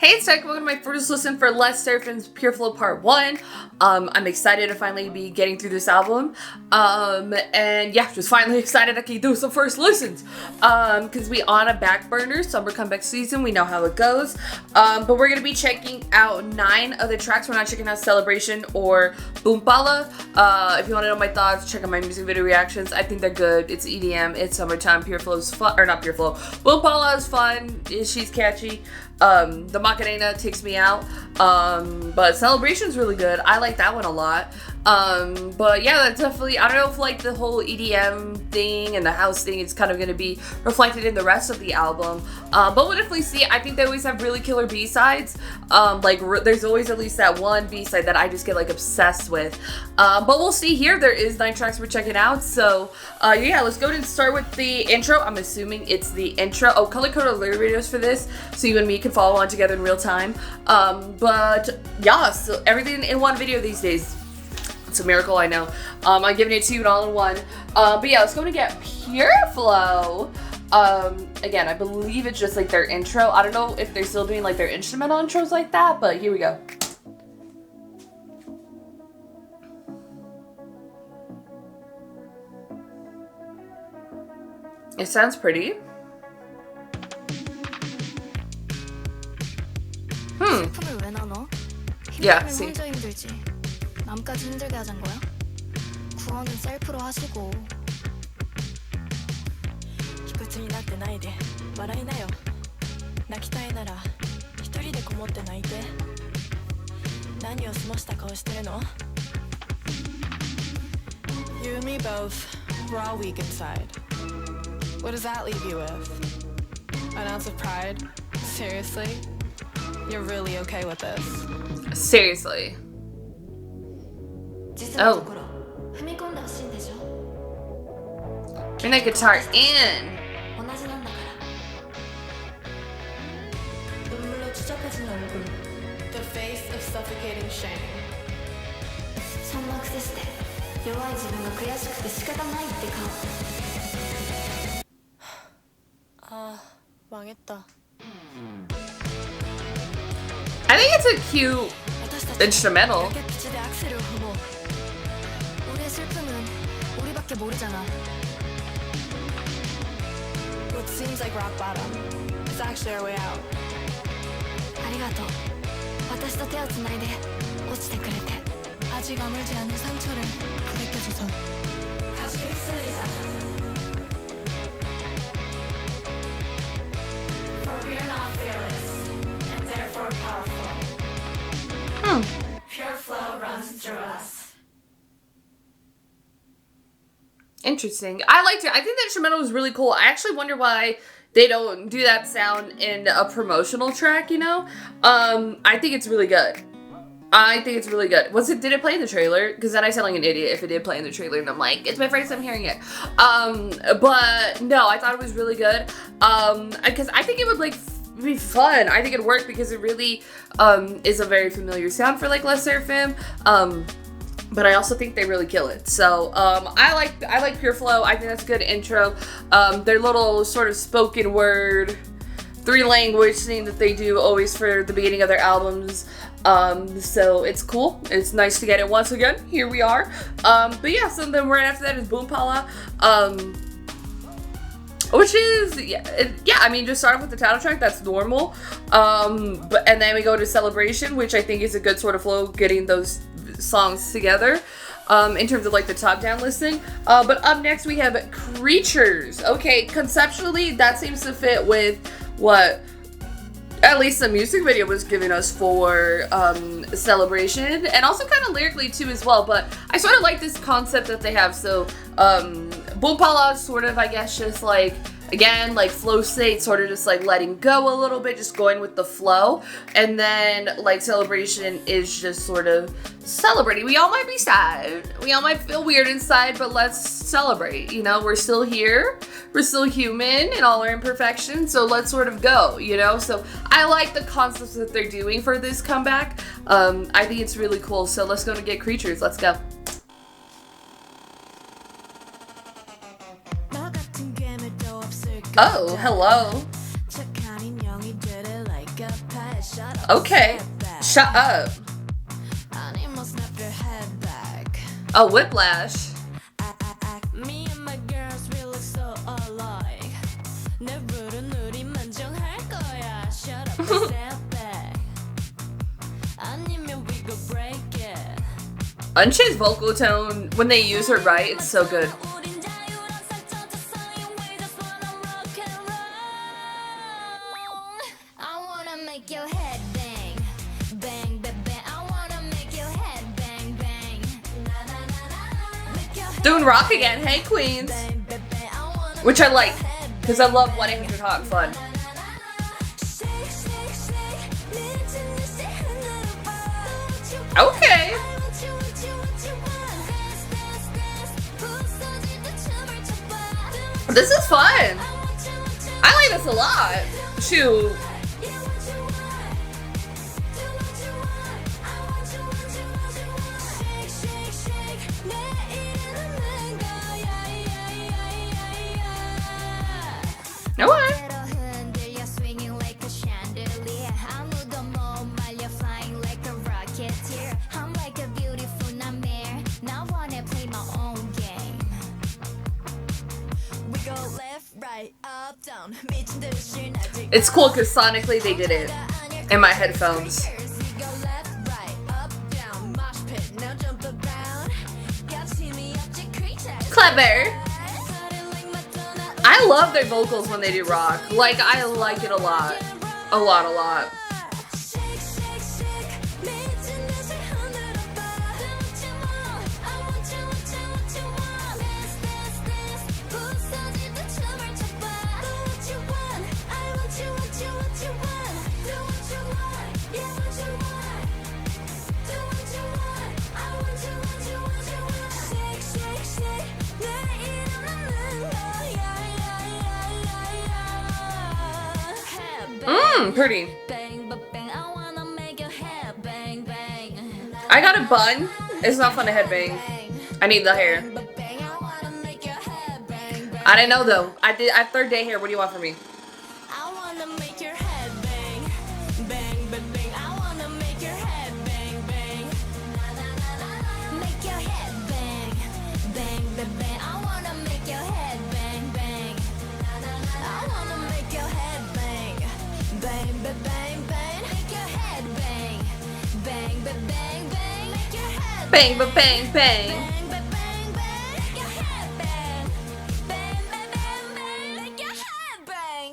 Hey, it's Saki. Welcome to my first listen for Sserafim's Pureflow Part 1. I'm excited to finally be getting through this album. And yeah, just finally excited I can do some first listens. Because we on a back burner, summer comeback season, we know how it goes. But we're going to be checking out 9 of the tracks. We're not checking out Celebration or Boompala. If you want to know my thoughts, check out my music video reactions. I think they're good. It's EDM, it's summertime. Pureflow's fun, or not Pureflow. Boompala is fun, she's catchy. The Macarena takes me out, but Celebration's really good. I like that one a lot. But yeah, that's definitely, I don't know if like the whole EDM thing and the house thing is kind of going to be reflected in the rest of the album, but we'll definitely see. I think they always have really killer B-sides. There's always at least that one B-side that I just get like obsessed with, but we'll see here. There is 9 tracks we're checking out, so yeah, let's go ahead and start with the intro. I'm assuming it's the intro. Oh, color-coded lyric videos for this, so you and me can follow on together in real time. But yeah, so everything in one video these days. It's a miracle, I know. I'm giving it to you all in one. But yeah, let's go and get Pureflow. Again, I believe it's just like their intro. I don't know if they're still doing like their instrumental intros like that, but here we go. It sounds pretty. Yeah, see. 남까지 힘들게 하자는 거야? 구원은 셀프로 하시고. 卑屈になってないで笑いなよ。泣きたいなら一人でこもって泣いて。何を済ました顔してるの? You and me both, we're all weak inside. What does that leave you with? An ounce of pride? Seriously? You're really okay with this? Seriously. Oh. Bring that guitar in. The face of suffocating shame. 망했다. I think it's a cute instrumental. What seems like rock bottom is actually our way out. ありがとう。私と手をつないで落ちてくれて。아직 아물지 않은 상처를 가르쳐줘서. 다시 픽셀이자. For we're not fearless and therefore powerful. Pureflow runs through us. Interesting. I liked it. I think the instrumental was really cool. I actually wonder why they don't do that sound in a promotional track, you know? I think it's really good. I think it's really good. Did it play in the trailer? Because then I sound like an idiot if it did play in the trailer and I'm like, it's my first time hearing it. But no, I thought it was really good. Because I think it would like be fun. I think it'd work because it really is a very familiar sound for like Sserafim. But I also think they really kill it. So I like Pureflow. I think that's a good intro. Their little sort of spoken word 3-language thing that they do always for the beginning of their albums. So it's cool. It's nice to get it once again. Here we are. But yeah, so then right after that is Boompala. Which is, I mean, just start off with the title track, that's normal. And then we go to Celebration, which I think is a good sort of flow, getting those songs together in terms of like the top-down listing. But up next we have Creatures. Okay, conceptually, that seems to fit with what at least the music video was giving us for Celebration, and also kind of lyrically too as well. But I sort of like this concept that they have. So Boompala is sort of, I guess, just like, again, like flow state, sort of just like letting go a little bit, just going with the flow. And then like Celebration is just sort of celebrating. We all might be sad, we all might feel weird inside, but let's celebrate, you know? We're still here, we're still human in all our imperfections, so let's sort of go, you know? So I like the concepts that they're doing for this comeback. I think it's really cool. So let's go and get Creatures. Let's go. Oh, hello. Okay. Shut up. Oh, Whiplash. Me and my girls, we look so alike. 내부른 우리 만족할 거야. Shut up and step back. 아니면 we go break it. Unshe's vocal tone, when they use her right, it's so good. 우린 자유랑 살쪄졌어요. We just wanna rock and roll. I wanna make your head bang. Bang, bang, bang. I wanna make your head bang, bang. Make your head Doing rock again. Hey, Queens. bang, bang, bang. I wanna Which I like, because I love 1-800 Hot Fun. shake, shake, shake. 미친 듯이 흔들어봐. Okay. I want you, want you, want you, want. Dance, dance, dance. 부서질 때 춤을 춰봐. This is fun. I want you, want you, I like this a lot. Shoot. yeah, what you want. Do what you want. I want you, want you, want you, want. Shake, shake, shake. 내 이름은 거야, yeah, yeah, yeah, yeah. Okay. 그대로 흔들려 swinging like a chandelier. 아무도 못 말려 flying like a rocketeer. I'm like a beautiful nightmare. Now wanna play my own game. We go left, right, up, down. 미친 듯이 날 It's cool because sonically they did it in my headphones. We go left, right, up, down. Mosh pit, now jump around. 같이 미역지 creatures. Clever. Party like Madonna. I love their vocals when they do rock. Like, I like it a lot. A lot, a lot. Shake, shake, shake. 미친 듯이 흔들어봐. Do what you want. I want you, want you, want you want. Dance, dance, dance. 부서질 때 춤을 춰봐. Do what you want. I want you, want you, want you want. Do what you want. Yeah, what you want. Do what you want. I want you, want you, want you want. Shake, shake, shake. 내 이름은 거야, yeah, yeah, yeah, yeah. Pretty. Bang, ba, bang, I wanna make your head bang, bang. I got a bun. It's not fun to headbang. I need the hair. Bang, ba, bang, I wanna make your head bang, bang. I didn't know though. I third day hair. What do you want from me? I wanna make your head bang, bang, ba, bang. I wanna make your head bang, bang. Make your head bang, bang, ba, bang. I wanna make your head bang, bang. I wanna make your head bang, bang, ba, bang, bang. Make your head bang, bang, ba, bang, bang. Make your head Bang, ba, bang, bang. bang, ba, bang, bang. Make your head bang, bang, ba, bang, bang. Make your head bang.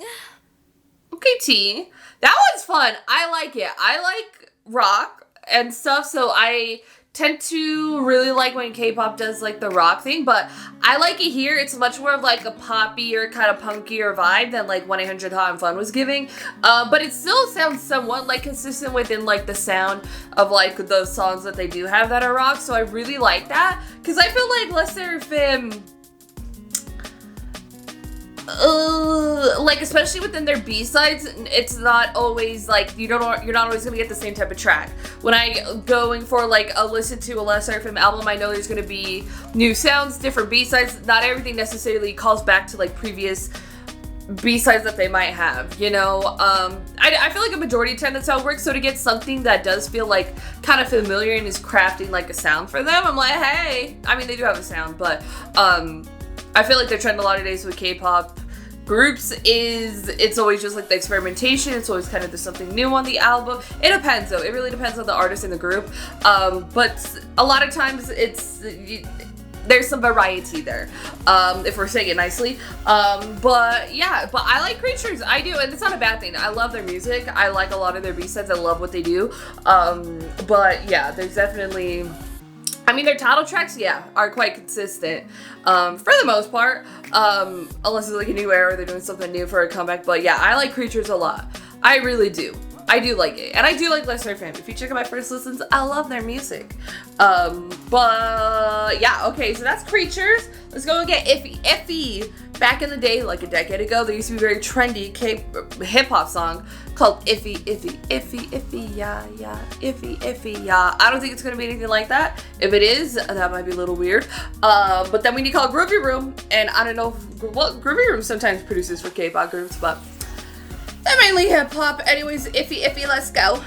Okay, T. That one's fun. I like it. I like rock and stuff, so I tend to really like when K-pop does like the rock thing, but I like it here. It's much more of like a poppier, kind of punkier vibe than like 1-800 Hot and Fun was giving. But it still sounds somewhat like consistent within like the sound of like those songs that they do have that are rock. So I really like that because I feel like Sserafim, like especially within their B-sides, it's not always like you're not always gonna get the same type of track. When I going for like a listen to a Sserafim album, I know there's gonna be new sounds, different B-sides. Not everything necessarily calls back to like previous B-sides that they might have, you know. I feel like a majority of the time that's how it works. So to get something that does feel like kind of familiar and is crafting like a sound for them, I'm like, hey, I mean they do have a sound, but I feel like the trend a lot of days with K-pop groups is it's always just like the experimentation. It's always kind of there's something new on the album. It depends though. It really depends on the artist in the group. But a lot of times there's some variety there, if we're saying it nicely. But yeah, but I like Creatures. I do, and it's not a bad thing. I love their music. I like a lot of their B-sides. I love what they do. But yeah, there's definitely, I mean, their title tracks, yeah, are quite consistent for the most part, unless it's like a new era, they're doing something new for a comeback. But yeah, I like Creatures a lot. I really do. I do like it, and I do like Sserafim. If you check out my first listens, I love their music. But yeah, okay, so that's Creatures. Let's go and get Iffy. Iffy, back in the day, like a decade ago, there used to be a very trendy hip-hop song called Iffy, Iffy, Iffy, Iffy, yeah, yeah, Iffy, Iffy, yeah. I don't think it's gonna be anything like that. If it is, that might be a little weird. But then we need to call Groovy Room, and I don't know what Groovy Room sometimes produces for K-pop groups, but They're mainly hip hop. Anyways, Iffy, let's go.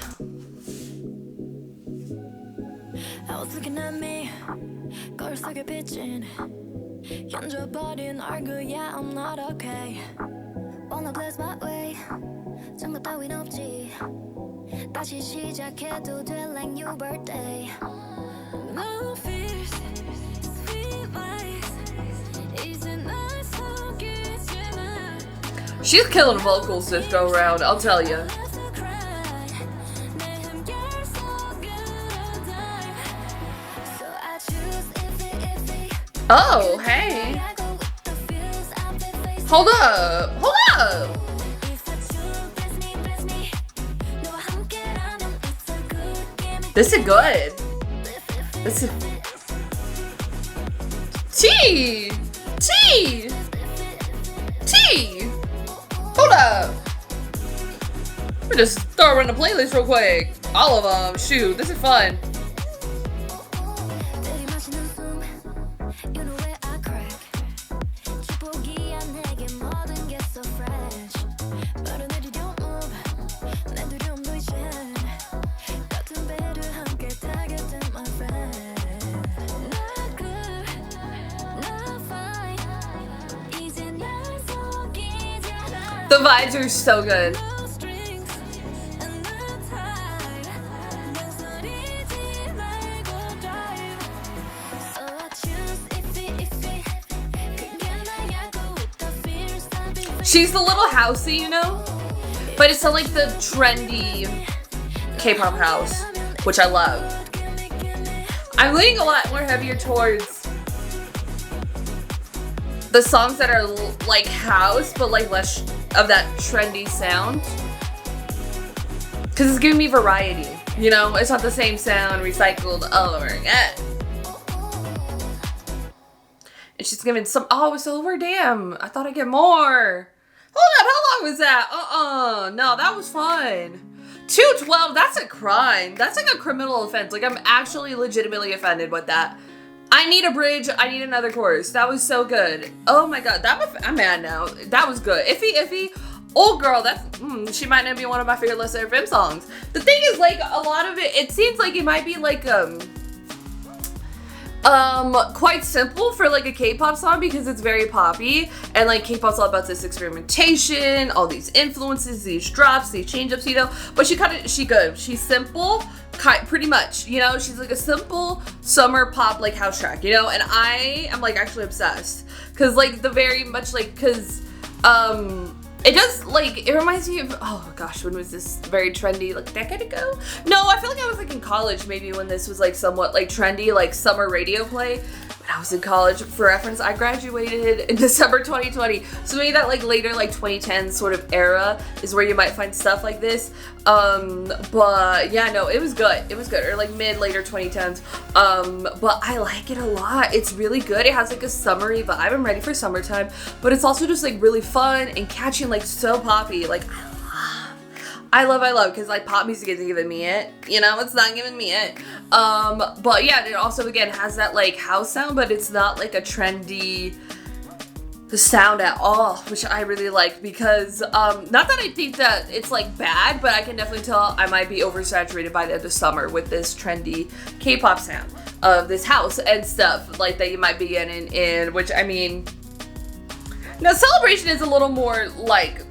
I was looking at me, 거울 속에 비친 현져버린 얼굴, yeah, I'm not okay. Wanna bless my way, 장난 따윈 없지. 다시 시작해도 돼 like new birthday. No fears, sweet lies. 이제 날 속이지마. She's killing vocals this go round, I'll tell you. Oh, hey. Hold up. Hold up. This is good. This is... T. Hold up. Let me just throw her in the playlist real quick. All of them. Shoot, this is fun. The vibes are so good. She's a little housey, you know? But it's like the trendy K-pop house, which I love. I'm leaning a lot more heavier towards the songs that are like house, but like less of that trendy sound. Cause it's giving me variety, you know? It's not the same sound recycled all over again. And she's giving some, oh, it's over, damn. I thought I'd get more. Hold up, how long was that? No, that was fun. 212, that's a crime. That's like a criminal offense. Like, I'm actually legitimately offended with that. I need a bridge. I need another chorus. That was so good. Oh my god, I'm mad now. That was good. Iffy. Old girl, that's, she might not be one of my favorite Sserafim songs. The thing is, like, a lot of it seems like it might be like, quite simple for like a K-pop song because it's very poppy and like K-pop's all about this experimentation, all these influences, these drops, these change-ups, you know, but she good. She's simple, pretty much, you know, she's like a simple summer pop like house track, you know, and I am like actually obsessed because like the very much like, because it does, like, it reminds me of, oh gosh, when was this very trendy, like a decade ago? No, I feel like I was like in college maybe when this was like somewhat like trendy, like summer radio play. When I was in college, for reference, I graduated in December 2020. So maybe that like later like 2010 sort of era is where you might find stuff like this. But yeah, no, it was good. It was good, or like later 2010s. But I like it a lot. It's really good. It has like a summery vibe. I'm ready for summertime, but it's also just like really fun and catchy and like so poppy. Like I love, because like pop music isn't giving me it, you know, it's not giving me it. But yeah, it also again has that like house sound, but it's not like a trendy sound at all, which I really like because, not that I think that it's like bad, but I can definitely tell I might be oversaturated by the end of summer with this trendy K-pop sound of this house and stuff like that you might be getting in, which I mean, now Celebration is a little more like,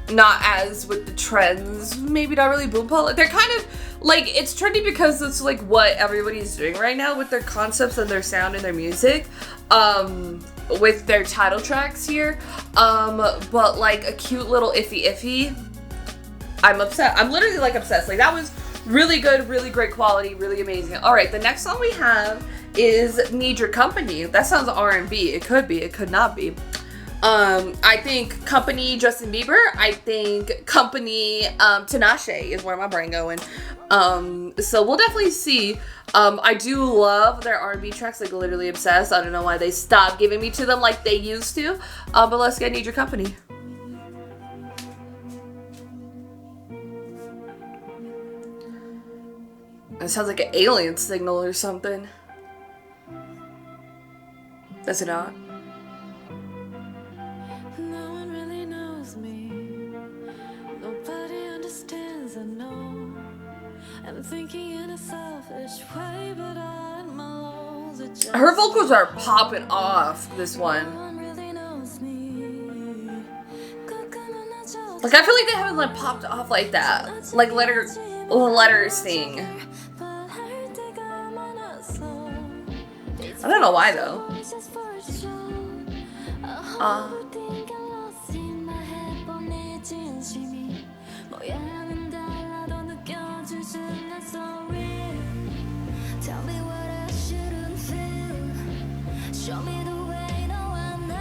not as with the trends, maybe not really boom pop. They're kind of like, it's trendy because it's like what everybody's doing right now with their concepts and their sound and their music, with their title tracks here. But like a cute little Iffy. I'm obsessed. I'm literally like obsessed. Like that was really good, really great quality, really amazing. All right, the next song we have is Need Your Company. That sounds R&B. It could be, it could not be. I think Company Justin Bieber. I think Company Tinashe is where my brain going. So we'll definitely see. I do love their R&B tracks, like literally obsessed. I don't know why they stopped giving me to them like they used to. But let's get Need Your Company. It sounds like an alien signal or something. Does it not? No one really knows me. Her vocals are popping off, this one. Like, I feel like they haven't like popped off like that. Like, let her sing. I don't know why though. Tell me what I shouldn't feel. Show me the way 너와 나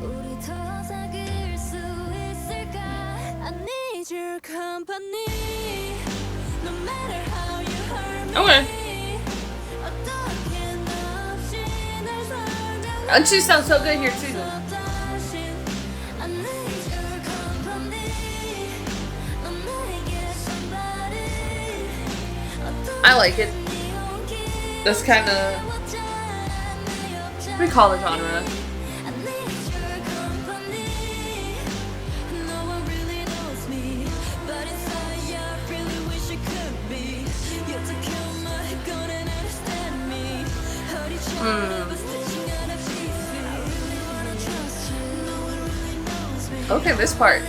우리 더 사귈 수 있을까? I need your company. No matter how you hurt me. Okay. And she sounds so good here too. I like it. That's kind of, what do we call the genre? Okay, this part.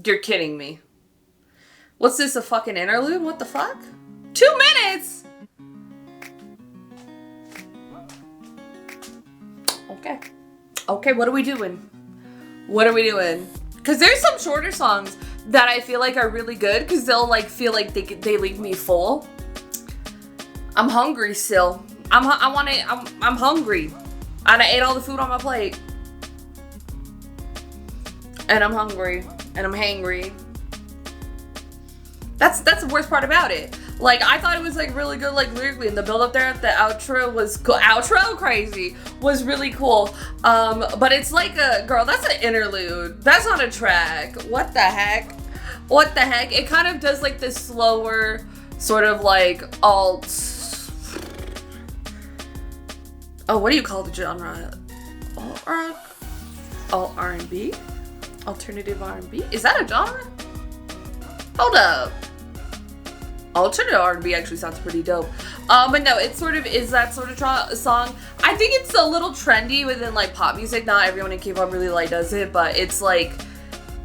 You're kidding me. What's this, a fucking interlude? What the fuck? 2 minutes? Okay. Okay, what are we doing? What are we doing? Because there's some shorter songs that I feel like are really good because they'll like feel like they leave me full. I'm hungry still. I'm hungry. I done ate all the food on my plate. And I'm hungry. And I'm hangry. That's the worst part about it. Like, I thought it was like really good, like lyrically, and the build up there at the outro was cool. Outro crazy was really cool. But it's like a girl. That's an interlude. That's not a track. What the heck? What the heck? It kind of does like this slower sort of like alt. Oh, what do you call the genre? Alt rock? Alt R&B? Alternative R&B? Is that a genre? Hold up. Alternative R&B actually sounds pretty dope. But no, it sort of is that sort of song. I think it's a little trendy within like pop music. Not everyone in K-pop really like does it, but it's like,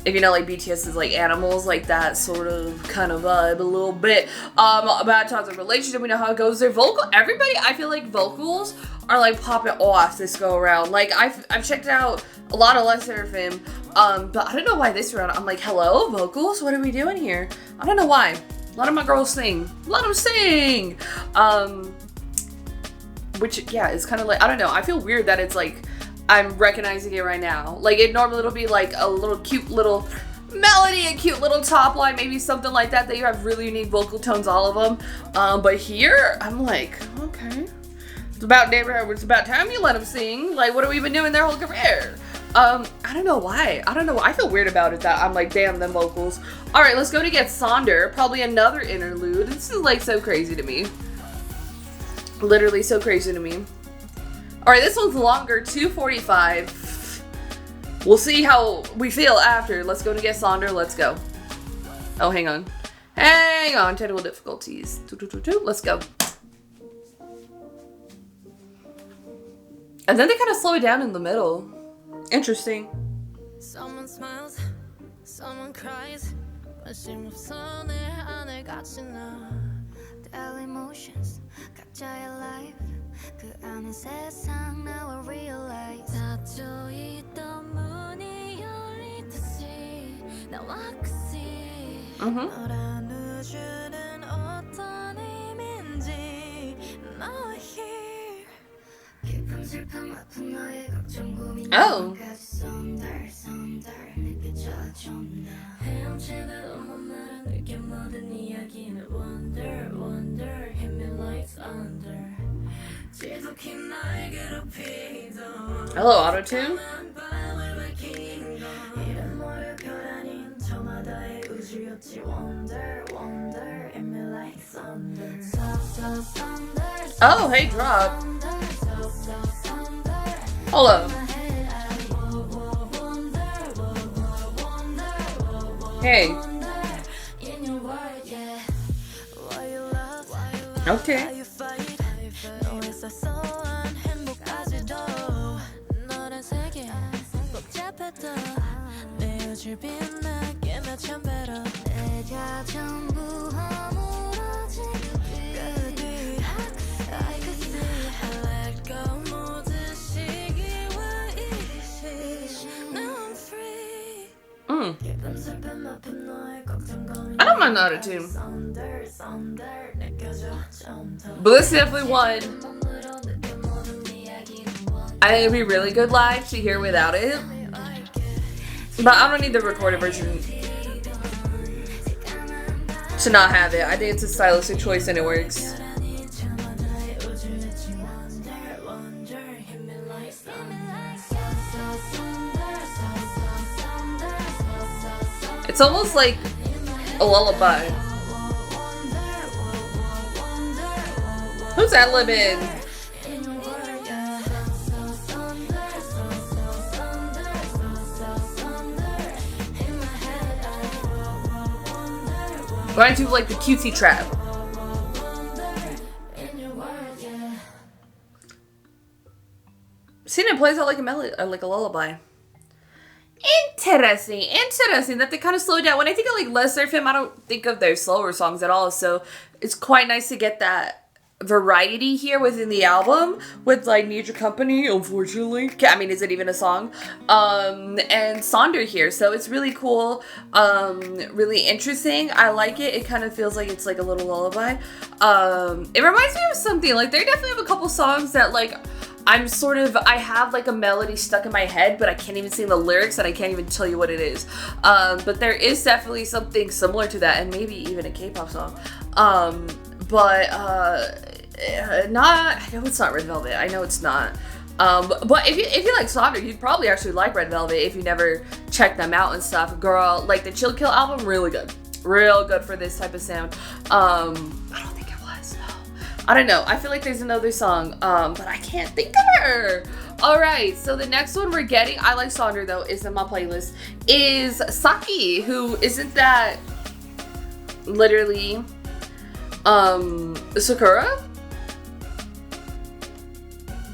if you know, like BTS is like Animals, like that sort of kind of vibe a little bit. About toxic relationship, we know how it goes. Their everybody, I feel like vocals are like popping off this go around. Like I've checked out a lot of Sserafim, but I don't know why this round I'm like, hello, vocals, what are we doing here? I don't know why. A lot of my girls sing. Let them sing. Which, yeah, it's kind of like, I don't know. I feel weird that it's like, I'm recognizing it right now. Like, it'll be like a little cute little melody, a cute little top line, maybe something like that you have really unique vocal tones, all of them. But here, I'm like, okay. It's about time you let them sing. Like, what have we been doing their whole career? I don't know why. I feel weird about it that I'm like, damn, them vocals. All right, let's go to get Sonder. Probably another interlude. This is like so crazy to me. Literally so crazy to me. All right, this one's longer, 2:45. We'll see how we feel after. Let's go to get Sonder. Let's go. Oh, hang on. Hang on. Technical difficulties. Let's go. And then they kind of slow it down in the middle. Interesting. Someone smiles, someone cries. 관심 없어 내 안을 같이 나. Daily emotions, 각자의 life. 그 안에 세상 now I realize. 닫혀 있던 문이 열리듯이 나와 끝이. 너란 우주는 어떤 의미인지 너와 here. 깊은 슬픔 아픈 너의 걱정 고민. Oh. Hello, auto-tune. Oh, hey, drop. Hold up. Hey. Okay. I don't mind the autotune. But this definitely one. I think it'd be really good live to hear without it. But I don't need the recorded version to not have it. I think it's a stylistic choice and it works. It's almost like a lullaby. Who's that living? Going to like the cutesy trap. See, it plays out like a melody, like a lullaby. Interesting that they kind of slowed down. When I think of like Les Sserafim, I don't think of their slower songs at all. So it's quite nice to get that variety here within the album with like Need Your Company, unfortunately. I mean, is it even a song? And Sonder here. So it's really cool, really interesting. I like it. It kind of feels like it's like a little lullaby. It reminds me of something. Like they definitely have a couple songs that like I have like a melody stuck in my head, but I can't even sing the lyrics and I can't even tell you what it is. But there is definitely something similar to that, and maybe even a K-pop song. But I know it's not Red Velvet. I know it's not. But if you like Sonder, you'd probably actually like Red Velvet if you never checked them out and stuff. Girl, like the Chill Kill album, really good. Real good for this type of sound. I don't think it was, no. I don't know. I feel like there's another song, but I can't think of her. Alright, so the next one we're getting, I like Sonder though, is in my playlist, is Saki, who isn't that literally Sakura?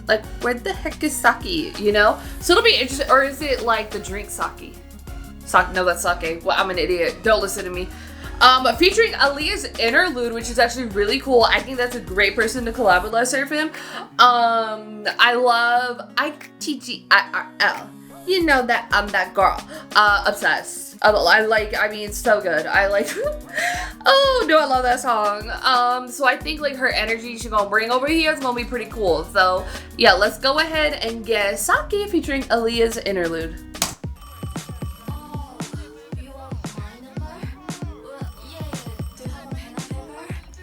Like, where the heck is Saki, you know? So it'll be interesting, or is it like the drink Saki? No, that's Sake. Well, I'm an idiot. Don't listen to me. Featuring Aliyah's Interlude, which is actually really cool. I think that's a great person to collab with Les Sserafim. I love ITGIRL. You know that I'm that girl. Obsessed. I mean, it's so good. I like, oh, no, I love that song. So I think like her energy she's gonna bring over here is gonna be pretty cool. So yeah, let's go ahead and get Saki featuring Aliyah's Interlude.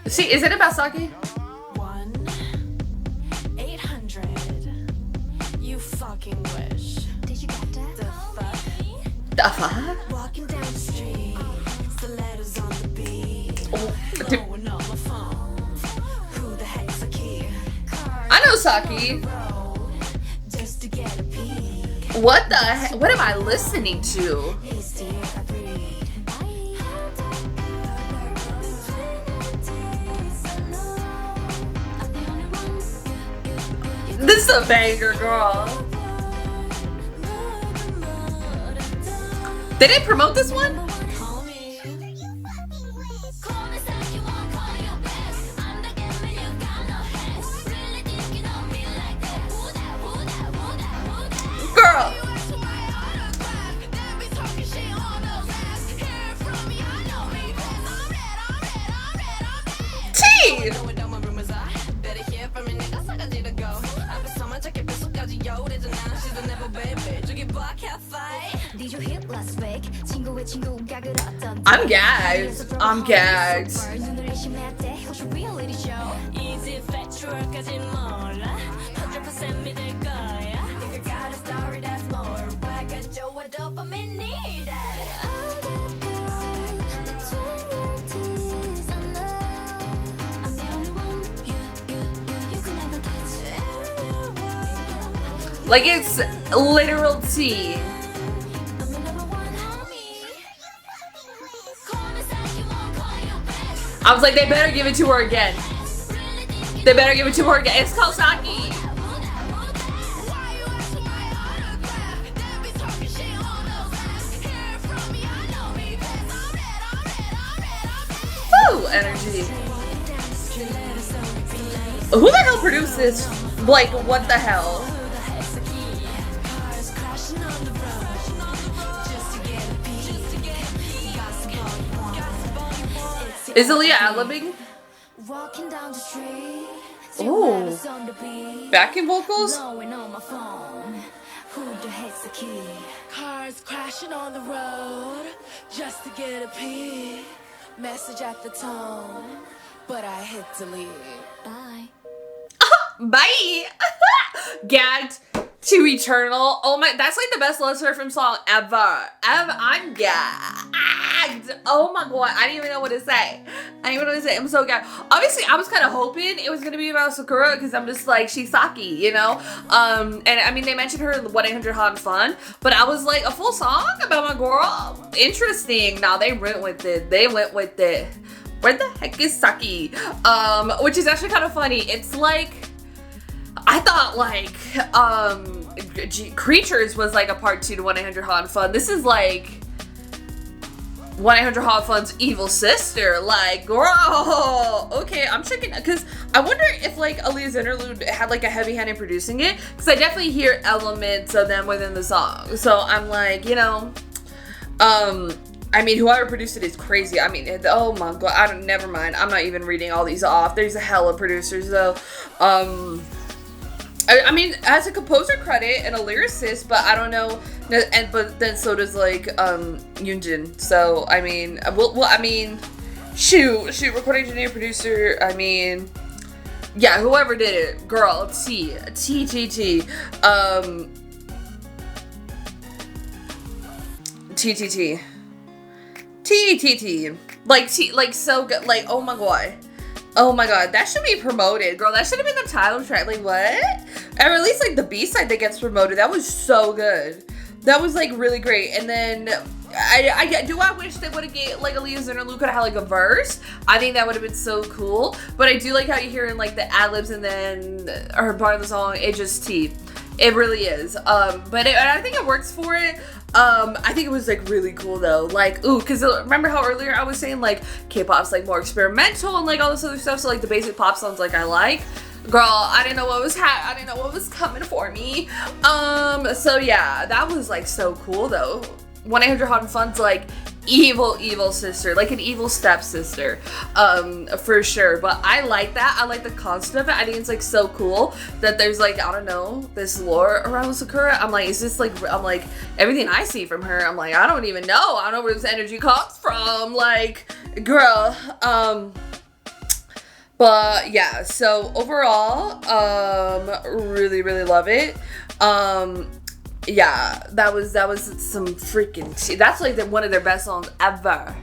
See, is it about Saki? 1-800. You fucking wish. Did you get that? The fuck? Walking down the street, stilettos on the beat. Dude. On my phone. Who the heck's Saki? I know Saki. Just to get a peek. What the heck? What am I listening to? This is a banger, girl. They didn't promote this one? Girl. T. I'm gagged. I'm gagged. Like, it's literal tea. I was like, they better give it to her again. They better give it to her again. It's called Saki. Woo! Energy. Who the hell produced this? Like, what the hell? Is Aliyah ad-libbing? Ooh. Backing vocals? Cars crashing on the road just to get a peek. Message at the tone, but I hit delete. Bye. Bye. Gagged to eternal. Oh my, that's like the best Sserafim song ever. I'm gagged. Oh my god, I didn't even know what to say. I'm so gagged. Obviously, I was kind of hoping it was gonna be about Sakura because I'm just like, she's Saki, you know. And I mean, they mentioned her in 1-800 Hot and Fun, but I was like, a full song about my girl. Interesting. Now they went with it. Where the heck is Saki? Which is actually kind of funny. It's like, I thought like Creatures was like a part 2 to 1-800 Hot and Fun. This is like 1-800 Hot and Fun's evil sister. Like, girl, okay, I'm checking, because I wonder if like Aliyah's Interlude had like a heavy hand in producing it, because I definitely hear elements of them within the song. So I'm like, you know, I mean, whoever produced it is crazy. I mean, oh my god, never mind. I'm not even reading all these off. There's a hell of producers though. I mean, as a composer credit and a lyricist, but I don't know, but then so does like Yoonjin. So I mean, well, I mean, shoot, recording engineer, producer. I mean, yeah, whoever did it, girl, T. Like so good, like oh my god, that should be promoted, girl. That should have been the title track. Like what? Or at least like the B-side that gets promoted. That was so good. That was like really great. And then I wish they would have gave like Aliyah's Interlude could have had like a verse. I think that would have been so cool. But I do like how you hear in like the ad libs and then her part of the song. It just tea. It really is. But I think it works for it. I think it was like really cool though, like ooh, because remember how earlier I was saying like K-pop's like more experimental and like all this other stuff, so like the basic pop songs like I like, girl, I didn't know what was coming for me. So yeah, that was like so cool though. 1-800 Hot and Fun's like evil sister, like an evil stepsister, for sure. But I like that. I like the concept of it. I think it's like so cool that there's like, I don't know, this lore around Sakura. I'm like, is this like, I'm like, everything I see from her, I'm like, I don't even know. I don't know where this energy comes from. Like, girl, but yeah, so overall, really love it. Yeah, that was some freaking tea. That's like one of their best songs ever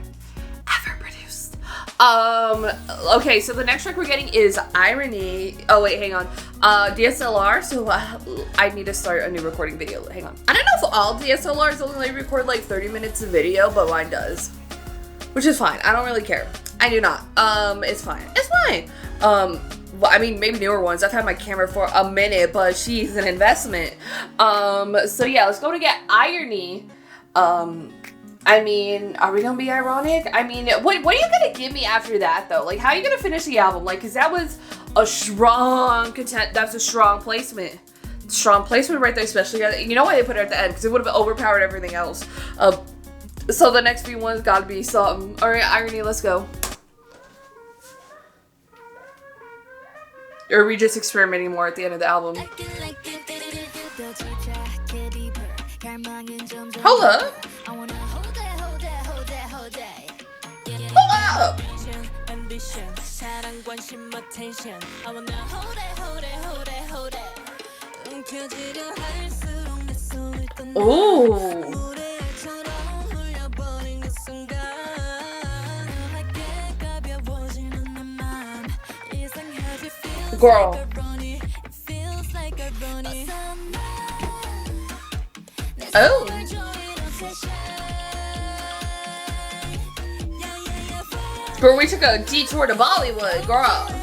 produced. Okay, so the next track we're getting is Irony. Oh wait, hang on. DSLR. So I need to start a new recording video. Hang on. I don't know if all DSLRs only record like 30 minutes of video, but mine does, which is fine. I don't really care. I do not. It's fine. It's fine. Well, I mean, maybe newer ones. I've had my camera for a minute, but she's an investment. So yeah, let's go to get Irony. I mean, are we gonna be ironic? I mean, what are you gonna give me after that though? Like, how are you gonna finish the album? Like, cause that was a strong that's a strong placement. Strong placement right there, especially, you know why they put it at the end? Because it would have overpowered everything else. So the next few ones gotta be something. All right, Irony, let's go. Or are we just experimenting more at the end of the album? Hold up! Hold up! Oh! Girl. Oh. Girl, we took a detour to Bollywood, girl.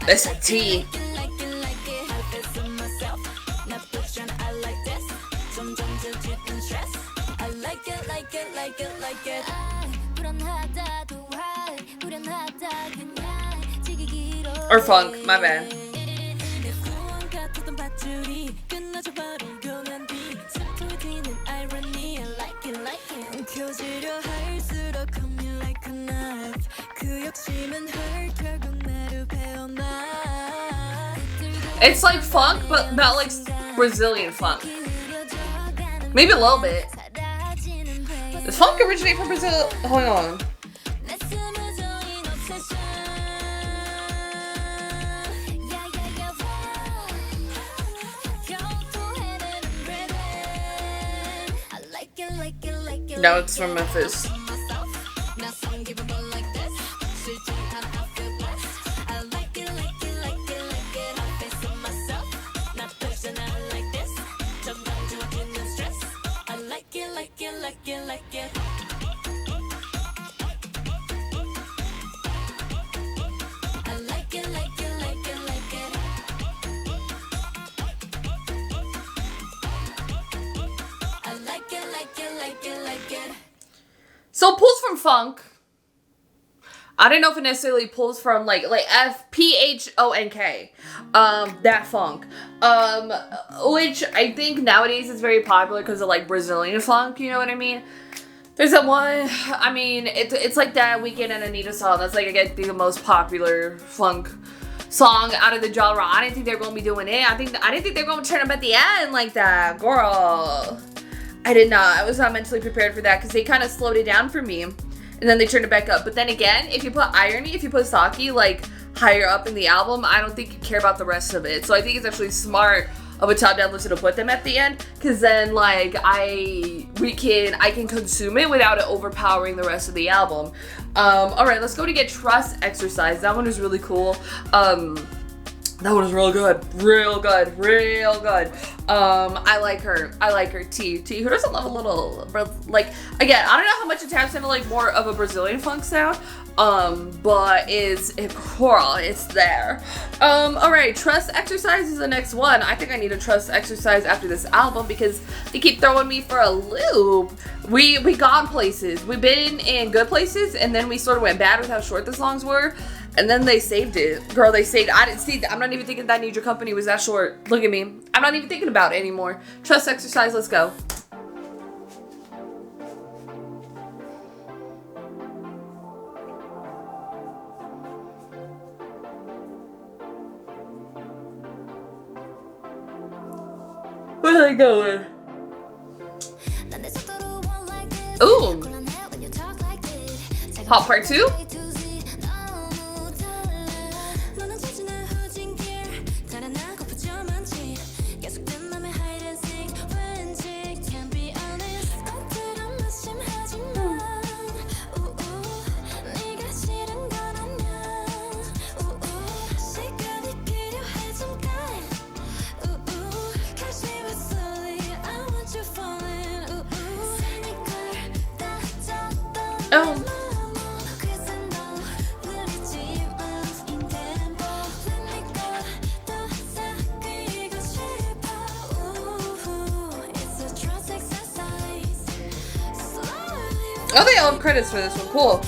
Listen, T. Or funk, my bad. It's like funk, but not like Brazilian funk. Maybe a little bit. Does funk originate from Brazil? Hold on. No, it's from Memphis. So it pulls from funk. I don't know if it necessarily pulls from like FPHONK, that funk, which I think nowadays is very popular because of like Brazilian funk. You know what I mean? There's that one. I mean, it's like that Weeknd and Anita song. That's like I think the most popular funk song out of the genre. I didn't think they were gonna be doing it. I didn't think they were gonna turn up at the end like that, girl. I did not. I was not mentally prepared for that because they kind of slowed it down for me. And then they turned it back up. But then again, if you put irony, if you put Saki like higher up in the album, I don't think you care about the rest of it. So I think it's actually smart of a top down listener to put them at the end. Because then like I can consume it without it overpowering the rest of the album. Alright, let's go to get Trust Exercise. That one is really cool. That one is real good. Real good. Real good. I like her. T. Who doesn't love a little, like, again, I don't know how much it taps into, like, more of a Brazilian funk sound. But it's there. Alright, Trust Exercise is the next one. I think I need a Trust Exercise after this album because they keep throwing me for a loop. We gone places. We've been in good places, and then we sort of went bad with how short the songs were. And then they saved it. Girl, they saved it. I didn't see that. I'm not even thinking that Need Your Company was that short. Look at me. I'm not even thinking about it anymore. Trust Exercise, let's go. Where are they going? Ooh. Hot Part 2? Oh. Oh, they all have credits for this one. Cool.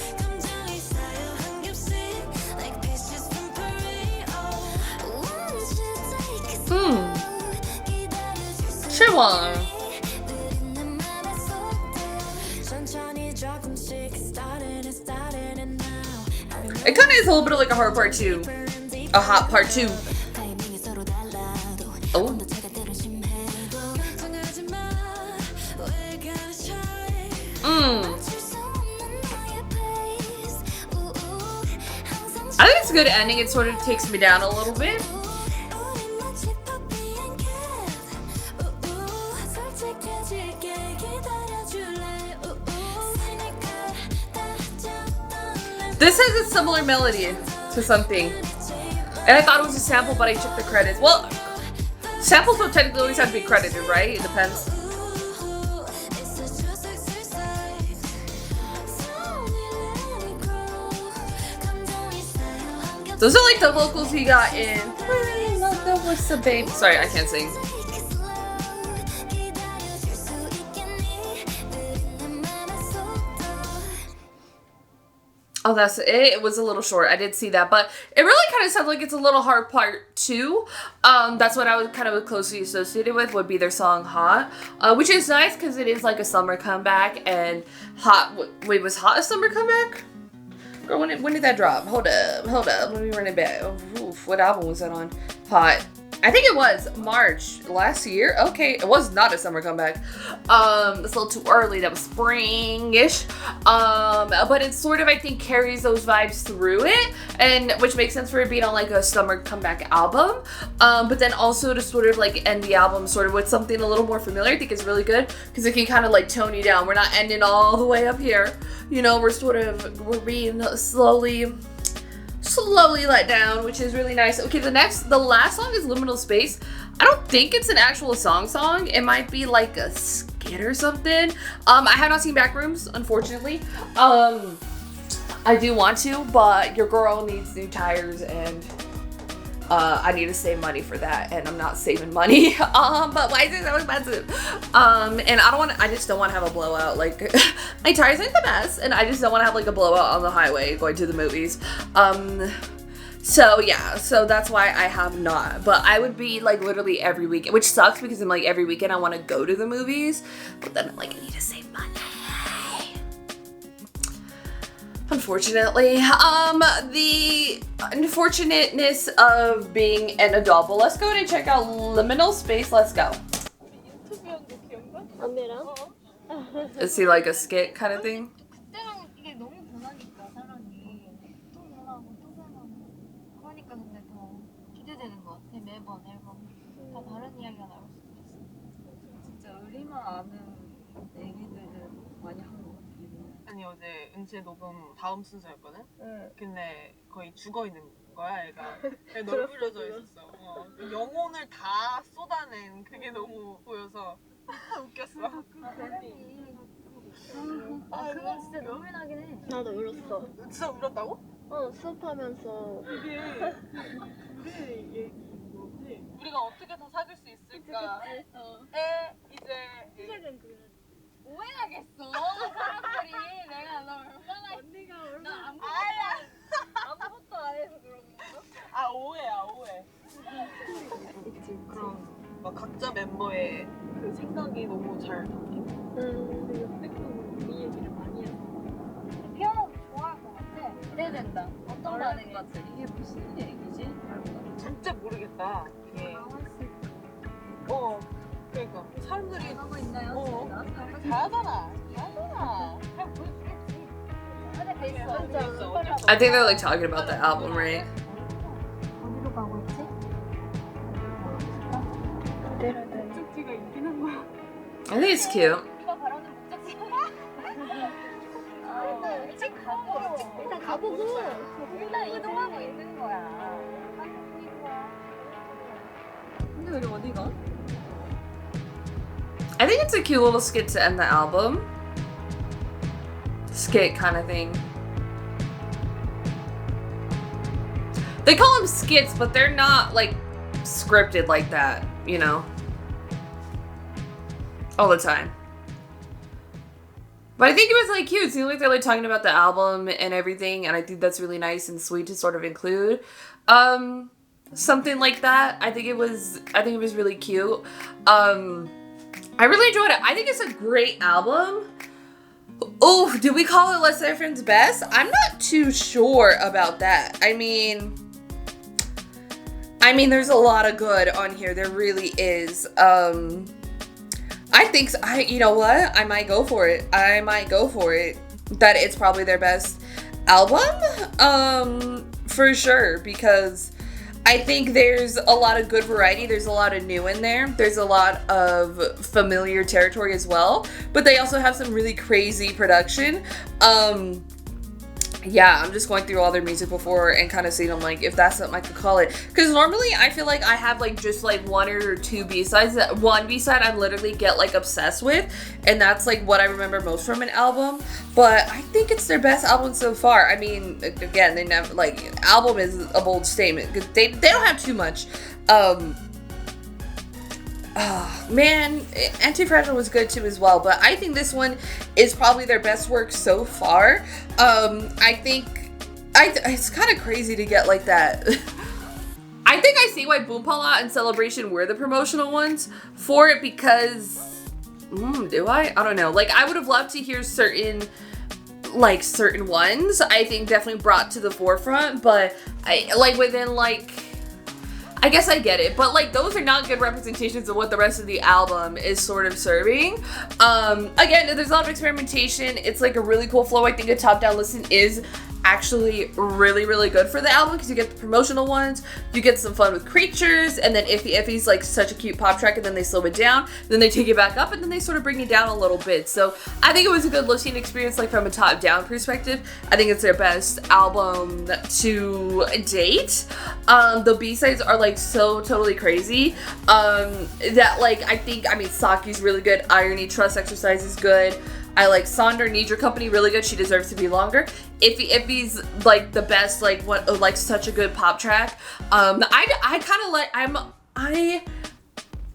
Chihuahua. It kind of is a little bit of like a hard part 2. A hot part 2. Oh. I think it's a good ending. It sort of takes me down a little bit. This has a similar melody to something. And I thought it was a sample, but I checked the credits. Well, samples don't technically always have to be credited, right? It depends. Those are like the vocals he got in. Sorry, I can't sing. Oh, that's it. It was a little short. I did see that, but it really kind of sounds like it's a little hard part too. That's what I was kind of closely associated with would be their song "Hot," which is nice because it is like a summer comeback. And "Hot," wait, was "Hot" a summer comeback? Girl, when did that drop? Hold up. Let me run it back. Oof, what album was that on? "Hot." I think it was March last year. Okay, it was not a summer comeback. It's a little too early. That was spring-ish. But it sort of, I think, carries those vibes through it, and which makes sense for it being on like a summer comeback album. But then also to sort of like end the album sort of with something a little more familiar, I think is really good because it can kind of like tone you down. We're not ending all the way up here. You know, we're being slowly let down, which is really nice. Okay, the last song is Liminal Space. I don't think it's an actual song. It might be like a skit or something. I have not seen Backrooms, unfortunately. I do want to, but your girl needs new tires and I need to save money for that, and I'm not saving money. But why is it so expensive? And I just don't want to have a blowout. Like, my tires aren't the best, and I just don't want to have like a blowout on the highway going to the movies. So yeah, so that's why I have not. But I would be like literally every weekend, which sucks because I'm like every weekend I want to go to the movies, but then I'm like I need to save money. Unfortunately, the unfortunateness of being an adult. But let's go ahead and check out Liminal Space. Let's go. Is he like a skit kind of thing? 아니 어제 은채 녹음 다음 순서였거든? 근데 거의 죽어있는 거야 애가. 널브러져 있었어. 영혼을 다 쏟아낸 그게 너무 보여서 웃겼어. 그건 진짜 눈물 나긴 해. 나도 울었어. 진짜 울었다고? 수업하면서 우리가 어떻게 더 사귈 수 있을까? 이제 시작은 그 오해하겠어 사람들이. 내가 너 얼마나 언니가 나 얼마나 아무것도 안 해서 그런 건가? 아 오해. 그럼 막 각자 멤버의 그 생각이 너무 잘 담긴. 근데 역대급 우리 얘기를 많이 해서 피아노 좋아할 것 같아. 기대된다. 어떤 반응이? 이게 무슨 얘기지? 진짜 모르겠다. 이게 그러니까 사람들이 하고 있나요? 잘하잖아. 잘 보여주겠지. 근데 돼 있어. I think they're like talking about the album, right? 어디로 가고 있지? 목적지가 있긴 한 거야. I think it's cute. 우리가 바라는 목적지. 일찍 가고. 일단 가보고 일단 이동하고 있는 거야. 근데 우리 어디 가? I think it's a cute little skit to end the album. Skit kind of thing. They call them skits, but they're not like scripted like that, you know? All the time. But I think it was like cute. It seems like they're like talking about the album and everything, and I think that's really nice and sweet to sort of include. Something like that. I think it was really cute. I really enjoyed it. I think it's a great album. Oh, did we call it Rseraphim's best? I'm not too sure about that. I mean, there's a lot of good on here. There really is. I think, you know what? I might go for it. That it's probably their best album. For sure. Because I think there's a lot of good variety. There's a lot of new in there. There's a lot of familiar territory as well. But they also have some really crazy production. yeah, I'm just going through all their music before and kind of seeing, I'm like, if that's something I could call it. Because normally I feel like I have like just like one or two B-sides. One B-side I literally get like obsessed with, and that's like what I remember most from an album. But I think it's their best album so far. I mean, again, they never, like, album is a bold statement because they don't have too much. Man, Anti-Fragile was good too as well, but I think this one is probably their best work so far. I think it's kind of crazy to get like that. I think I see why Boompala and Celebration were the promotional ones for it, because do I don't know, like, I would have loved to hear certain ones I think definitely brought to the forefront, but I like within like, I guess I get it, but like those are not good representations of what the rest of the album is sort of serving. Again, there's a lot of experimentation. It's like a really cool flow. I think a top-down listen is actually really, really good for the album because you get the promotional ones, you get some fun with Creatures, and then Iffy's like such a cute pop track, and then they slow it down, then they take it back up, and then they sort of bring it down a little bit. So I think it was a good listening experience, like from a top-down perspective. I think it's their best album to date. The B-sides are like so totally crazy that like I mean Saki's really good, Irony, Trust Exercise is good. I like Sonder, Need Your Company, really good. She deserves to be longer. Iffy's like the best, like what, like such a good pop track. I kind of like,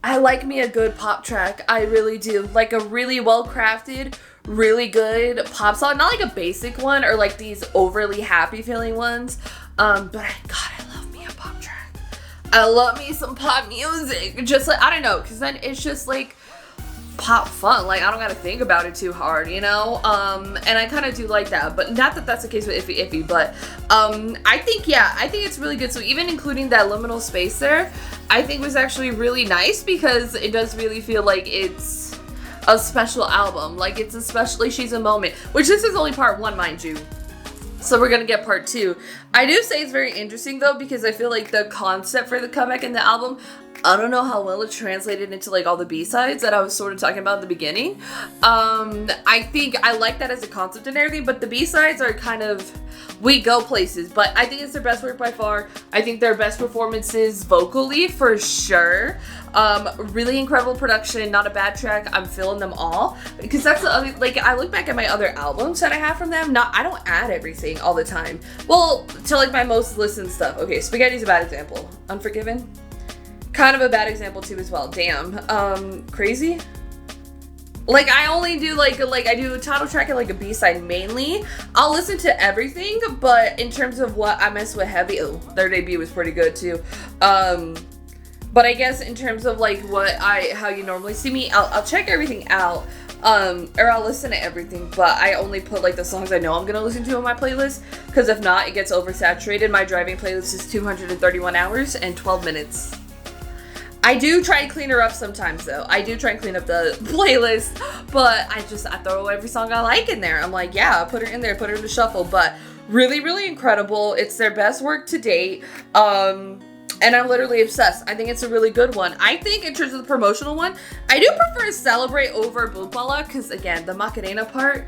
I like me a good pop track. I really do. Like a really well crafted, really good pop song. Not like a basic one or like these overly happy feeling ones. But I love me a pop track. I love me some pop music. Just like, I don't know, because then it's just like pop fun. Like, I don't gotta think about it too hard, you know? And I kind of do like that, but not that that's the case with Iffy, but I think it's really good. So even including that liminal space there, I think was actually really nice, because it does really feel like it's a special album. Like, it's especially She's a Moment, which this is only part 1, mind you. So we're gonna get part 2. I do say it's very interesting though, because I feel like the concept for the comeback in the album, I don't know how well it translated into like all the B-sides that I was sort of talking about at the beginning. I think I like that as a concept and everything, but the B-sides are kind of, we go places, but I think it's their best work by far. I think their best performances vocally for sure. Really incredible production, not a bad track. I'm feeling them all, because that's the other, like, I look back at my other albums that I have from them. I don't add everything all the time. Well, to like my most listened stuff. Okay, Spaghetti's a bad example. Unforgiven, kind of a bad example too as well. Damn. Crazy. Like, I only do like I do a title track and like a B-side mainly. I'll listen to everything, but in terms of what I mess with heavy, their debut was pretty good too. But I guess in terms of like how you normally see me, I'll check everything out, or I'll listen to everything, but I only put like the songs I know I'm gonna listen to on my playlist, because if not, it gets oversaturated. My driving playlist is 231 hours and 12 minutes. I do try and clean her up sometimes though. I do try and clean up the playlist, but I throw every song I like in there. I'm like, yeah, put her in there, put her in the shuffle. But really, really incredible. It's their best work to date. And I'm literally obsessed. I think it's a really good one. I think in terms of the promotional one, I do prefer Celebrate over Boompala, because again, the Macarena part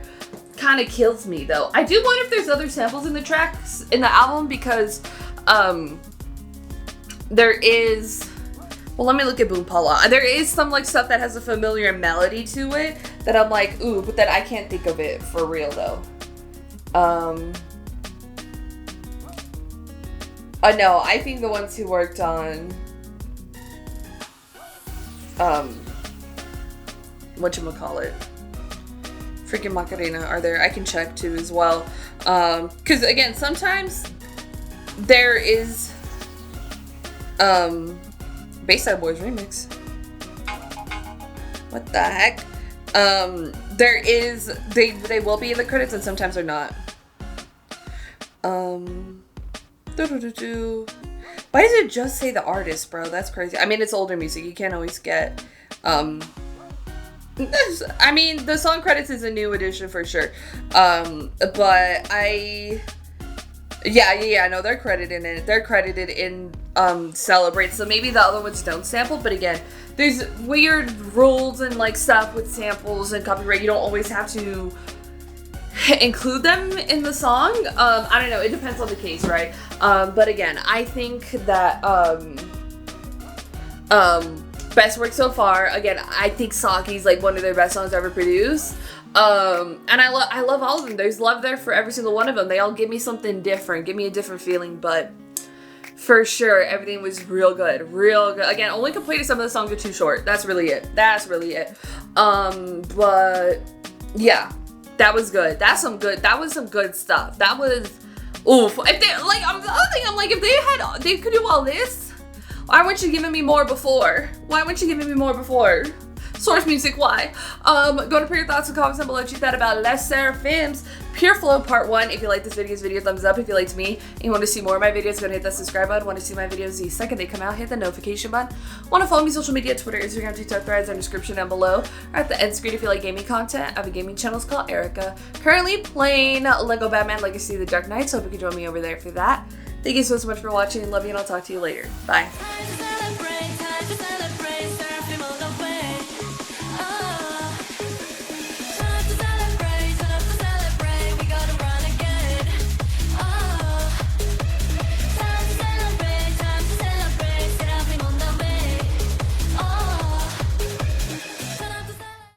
kind of kills me though. I do wonder if there's other samples in the tracks in the album, because there is, well, let me look at Boompala. There is some like stuff that has a familiar melody to it that I'm like, ooh, but then I can't think of it for real though. No, I think the ones who worked on whatchamacallit, freaking Macarena are there. I can check too as well. Because again, sometimes there is Bayside Boys remix. What the heck? There is, they will be in the credits and sometimes they're not. Why does it just say the artist, bro? That's crazy. I mean, it's older music. You can't always get, I mean, the song credits is a new edition for sure. But yeah, no, they're credited in it. They're credited in Celebrate, so maybe the other ones don't sample, but again, there's weird rules and like stuff with samples and copyright. You don't always have to include them in the song. I don't know, it depends on the case, right? But again, I think that best work so far. Again, I think Saki's like one of their best songs ever produced. And I love all of them. There's love there for every single one of them. They all give me something different, give me a different feeling, but for sure, everything was real good, real good. Again, only complaint is some of the songs are too short. That's really it. But yeah, that was good. That was some good stuff. That was, oof. If they, like, the other thing, I'm like, if they could do all this, why weren't you giving me more before? Source music, why? Go to put your thoughts in the comments down below what you thought about Sserafim's Pureflow Part 1. If you like this video, thumbs up. If you liked me and you want to see more of my videos, go and hit that subscribe button. Want to see my videos the second they come out, hit the notification button. Want to follow me social media, Twitter, Instagram, TikTok, Threads, in the description down below. Or at the end screen if you like gaming content. I have a gaming channel called Erica. Currently playing Lego Batman Legacy of the Dark Knight, so hope you can join me over there for that. Thank you so much for watching. Love you, and I'll talk to you later. Bye.